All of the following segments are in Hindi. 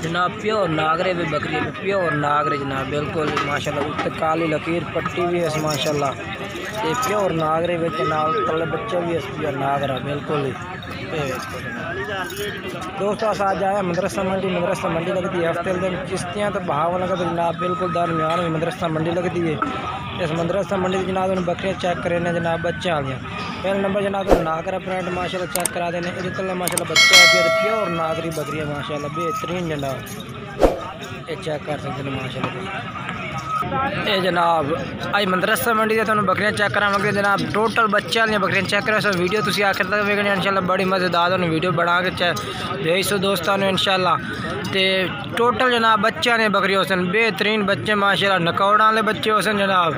जनाब प्योर नागरे भी बकरी है, प्योर नागरे जनाब बिल्कुल माशाल्लाह। उत्ते काली लकीर पट्टी भी है माशाल्लाह। ये प्योर नागरे में जनाब कल बच्चा भी है नागरा बिल्कुल। दोस्तों आज आया मदरसा मंडी लगती है हफ्ते दिन चिश्तियाँ तो बहाव लगा तो जनाब बिल्कुल दरमियान में मदरसा मंडी लगती है। इस मदरसा मंडी जनाब उन्हें बकरियाँ चेक करें जनाब बच्चे आ गया। पहले नंबर जनाब नागरा प्रिंट माशाल्लाह चेक करा देने इधर माशाल्लाह बच्चा है फिर प्योर नागरी बकरी है माशाल्लाह बेहतरीन जनाब। ये चेक कर सकते हैं माशाल्लाह। ये जनाब आज मदरसा मंडी से तुहानू बकरियां चेक करावांगे जनाब। टोटल बच्चे वाली बकरियां चेक करो। सो वीडियो तुम आखिर तक वेखनी इंशाल्लाह बड़ी मज़ेदार तुहानू वीडियो बना के भेज सो दोस्तों ने इंशाल्लाह। तो टोटल जनाब बच्चे ने बकरी होसन बेहतरीन बच्चे माशाल्लाह नकौड़ा वाले बच्चे होसन जनाब।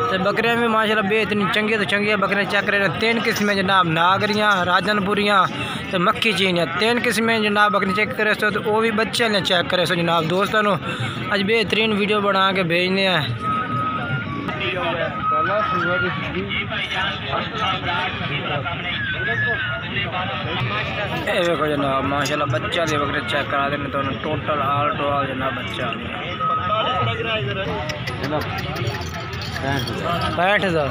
तो बकरियां भी माशाल्लाह बेहतरीन चंगी तो चंगी बकरियां चेक करें। 3 किस्में जनाब नागरियाँ राजनपुरियाँ तो मक्खी चीनियाँ 3 किस्में जनाब बकरी चेक करे सो तो वो भी बच्चे ने चेक करे सो जनाब। दोस्तों ने अज बेहतरीन वीडियो बना के भेजने हैं। ये देखो जनाब माशाल्लाह बच्चा दे बकरे चेक करा देने तो टोटल आल टू आल जनाब बच्चा 65,000।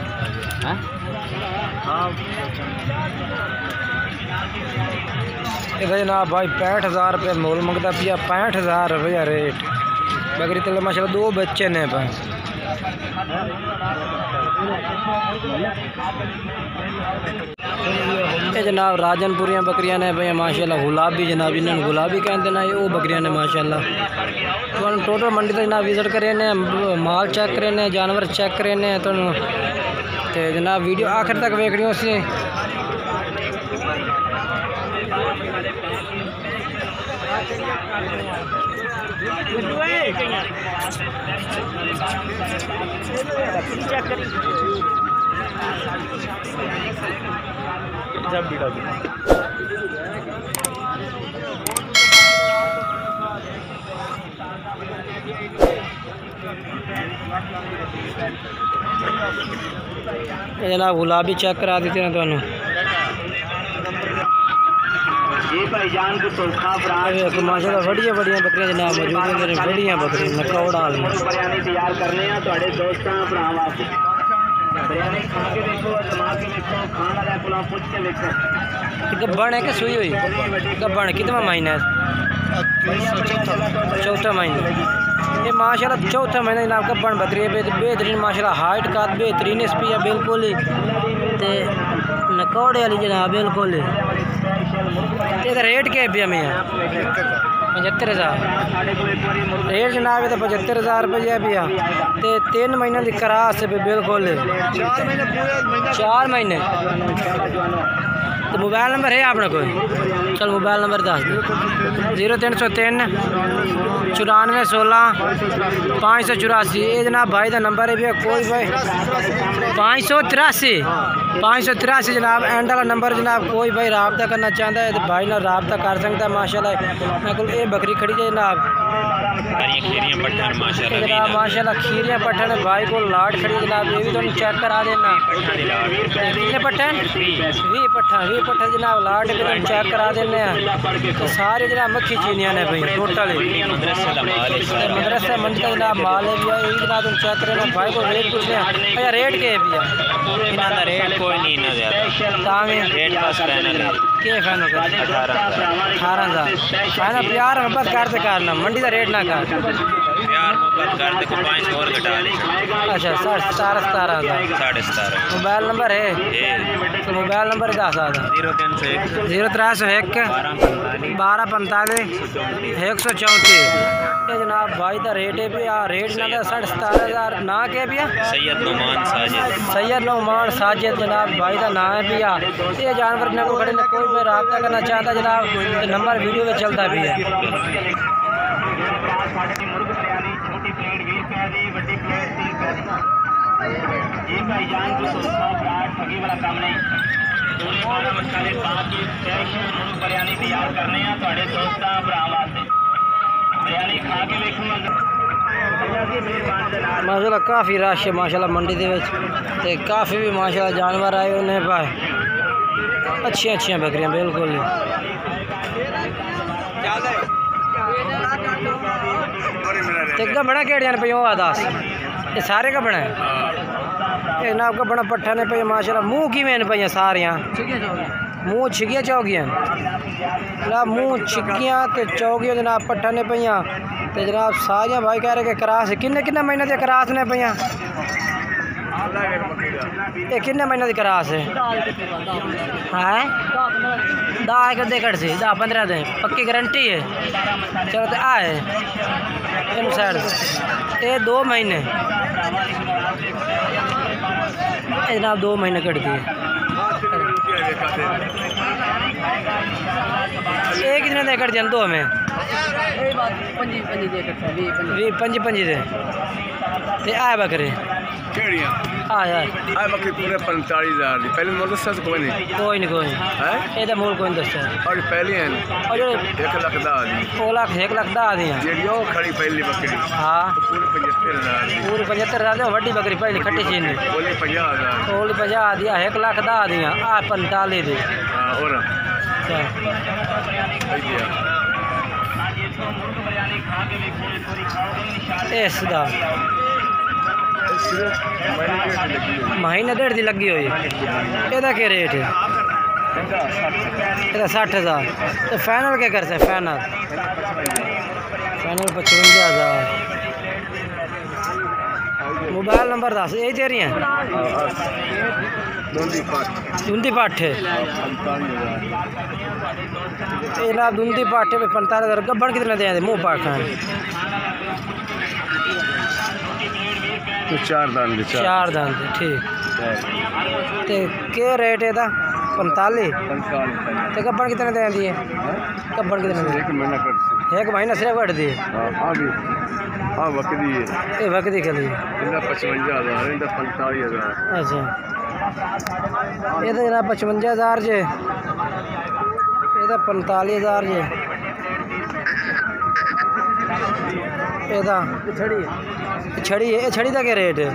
इधर जनाब भाई 65,000 रुपये मोल मंगता पिया 65,000 रुपया रेट बकरी तले माशाल्लाह 2 बच्चे ने पाए। ये जनाब राजनपुरियाँ बकरियां ने भाई माशाल्लाह गुलाबी जनाब इन्होंने गुलाबी कहते ना वो बकरियां ने माशाल्लाह। तो टोटल मंडी तक जनाब विजिट करें माल चेक करें जानवर चेक करें तो जनाब वीडियो आखिर तक वेखनी उसी। जनाब गुलाबी चेक करा देते हैं तुहानू माशाल्लाह बढ़िया बढ़िया बकरियां जनाब मौजूद हैं। बढ़िया बकरी नकौड़ा तैयार करने दोस्तों गब्बन है कि सुई हुई गब्बन कितना महीना है? चौथा महीना। ये माशाल्लाह चौथा महीना जनाब गब्बन बकरी है बेहतरीन माशाल्लाह हाइट का बेहतरीन इसपी है बिल्कुल ही नकौड़े वाली जनाब बिल्कुल। ये रेट क्या है में 75,000 रेट जनाब तो 75,000 रुपया पिया। तो 3 महीने की करास बिल्कुल 4 महीने। तो मोबाइल नंबर है आपने कोई? चल मोबाइल नंबर दस 0303 9416 584। ये जनाब भाई का नंबर है भैया कोई भाई 583 जनाब एंड वाला नंबर जनाब कोई भाई रबता करना चाहता है तो भाई ना रबता कर सकता है माशाल्लाह। मेरे को ये बकरी खड़ी है जनाब माशाल्लाह खीरियाँ पट्ठन भाई को लाट खड़ी जनाब ये भी तुम चेक करा देना। कितने पट्ठन 20 पट्ठा जनाब लाट भी तुम चेक करा देने तो सारे जनाब मक्खी चीनियाँ ने भाई टोटल मदरसा मंडी का जनाब माल है भैया ये जनाब तुम चेक करें भाई को रेट पूछ रहे हैं भैया रेट क्या है भैया? रेट कोई नहीं ना ज़्यादा रेट बस क्या फाइनल कर 18,000 फाइनल प्यार मोहब्बत करते करना मंडी का रेट ना कर प्यार मोहब्बत करते को 5 और घटा ले। अच्छा 17,000 मोबाइल नंबर है तो मोबाइल नंबर 10,000 0301 1245 134। ये जनाब भाई का रेट है भैया रेट ना 17,500 ना क्या भैया? सैयद नौमान साजिद जनाब भाई का नाम है भैया। ये जानवर ने को खड़े ने कोई भी रब्ता करना चाहता जनाब नंबर वीडियो में चलता भी है। खागी वाला काम नहीं स्पेशल बिरयानी तैयार करने हैं ਤੁਹਾਡੇ ਦੋਸਤਾਂ ਭਰਾਵਾਂ ਵਾਸਤੇ ਬਿरयानी खा के ਵੇਖੋ माशाल्लाह काफ़ी रश है माशाल्लाह मंडी दे विच ते काफ़ी भी माशाल्लाह जानवर आए उन्हें पाए अच्छी बकरियां बिल्कुल ते गबड़ा केड़ियां ने पईयां दस ये सारे गबड़ा है ये ना गबड़ा पट्ठा ने पे माशाल्लाह मुंह किवें ने पईयां सारियां मुंह छिगियां चौगियां जनाब मुंह छिगियां ते चौगियां जनाब पट्ठा ने पईयां ते जनाब सारियां भाई कह रहे कि करास किन्ने महीने दी करास ने पईयां ये किन्ने महीने दी करास है हैं 10 एकड़ से 10-15 दिन पक्की गारंटी है चलो तो आ है इन साइड ये 2 महीने जनाब 2 महीने कट दिए ये कितने दे कट जान 2 में 5 दे ते आए बकरे बकरी पूरे 45,000 दी पहले मोल दस्या कोई नहीं है ਇਹਦਾ ਮੁੱਲ ਕੋਈ ਨਹੀਂ ਦੱਸਿਆ और पहले हैं और जो 1 लाख दा दी 1 ਲੱਖ ਦਾ ਦੀਆਂ जेडी ओ खड़ी पहली बकरी हाँ पूरे 75,000 दी पूरी 75,000 ਦੀ ਵੱਡੀ ਬੱਕਰੀ ਪਹਿਲੀ ਖੱਟੀ ਚੀਨ ਦੀ बोली 50,000 ਉਹ 50 ਦੀ 1 ਲੱਖ ਦਾ ਦੀਆਂ ਆ 45 ਦੀ हां और अच्छा। ਇਸ ਦਾ महीने 1.5 ਦੀ ਲੱਗੀ ਹੋਈ ਇਹਦਾ ਕੀ ਰੇਟ ਹੈ ਇਹਦਾ 60,000 ਤੇ ਫਾਈਨਲ ਕੀ ਕਰ ਸਕਦੇ ਫਾਈਨਲ 55,000 मोबाइल नंबर दस यही दे रही हैं दुंदी पाठे ना दुंदी पाठे पे 45,000 गब्बन कितने दे मुँह पाठ तो 4 दान ठीक ते के रेट है 45 ते गब्बन कितने दे दिए गब्बन कितने दे 1 महीना सिर्फ कट दिए हाँ बकरी है ये बकरी के लिए 55,000 इनका 45,000 अच्छा ये तो जनाब 55,000 जे ये तो 45,000 जे ये छड़ी है छड़ी का क्या रेट है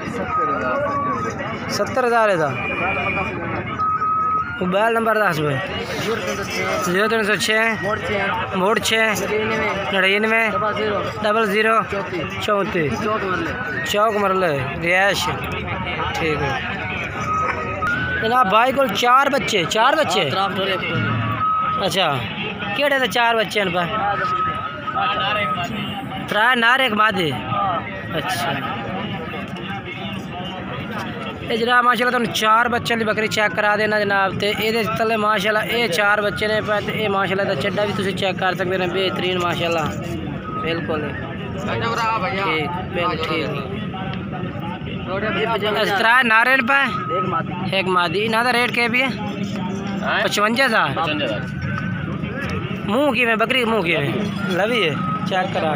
70,000 है मोबाइल नंबर 10 भाई 0306 मोड़ 6 99 00 34 चौक मरले रिहायश ठीक है जनाब भाई को 4 बच्चे अच्छा केड़े तो 4 बच्चे हैं त्रै नार एक मादे अच्छा ये जनाब माशाल्लाह तुम 4 बच्चों की बकरी चेक करा देना जनाब तो ये तले माशाल्लाह ये 4 बच्चे ने पे ये माशाल्लाह का चड्डा भी तुम चेक कर सकते हैं बेहतरीन माशाल्लाह बिल्कुल ठीक त्रै नारे पे एक मादी इन्हों का रेट क्या भी है 55,000 मुँह की बकरी मुँह की लवी है चेक करा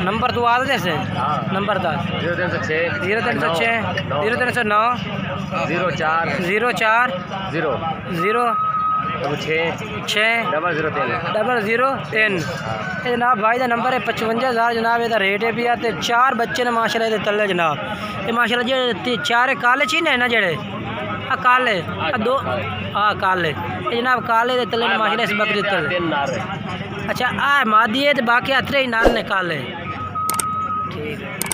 नंबर तो आदे जैसे नंबर 10 0306 0309 04 0 6 जनाब भाई का नंबर है 55,000 जनाब ये रेट है भी है 4 बच्चे ने माशाल्लाह ये तले जनाब ये माशाल्लाह जो 4 काले चीन है ना जेड़े काले 2 काले ये जनाब काले दे तले माशाल्लाह इस बकरी तले अच्छा आ मादी है तो बाकी अतरे ही नाल ने काले ठीक है।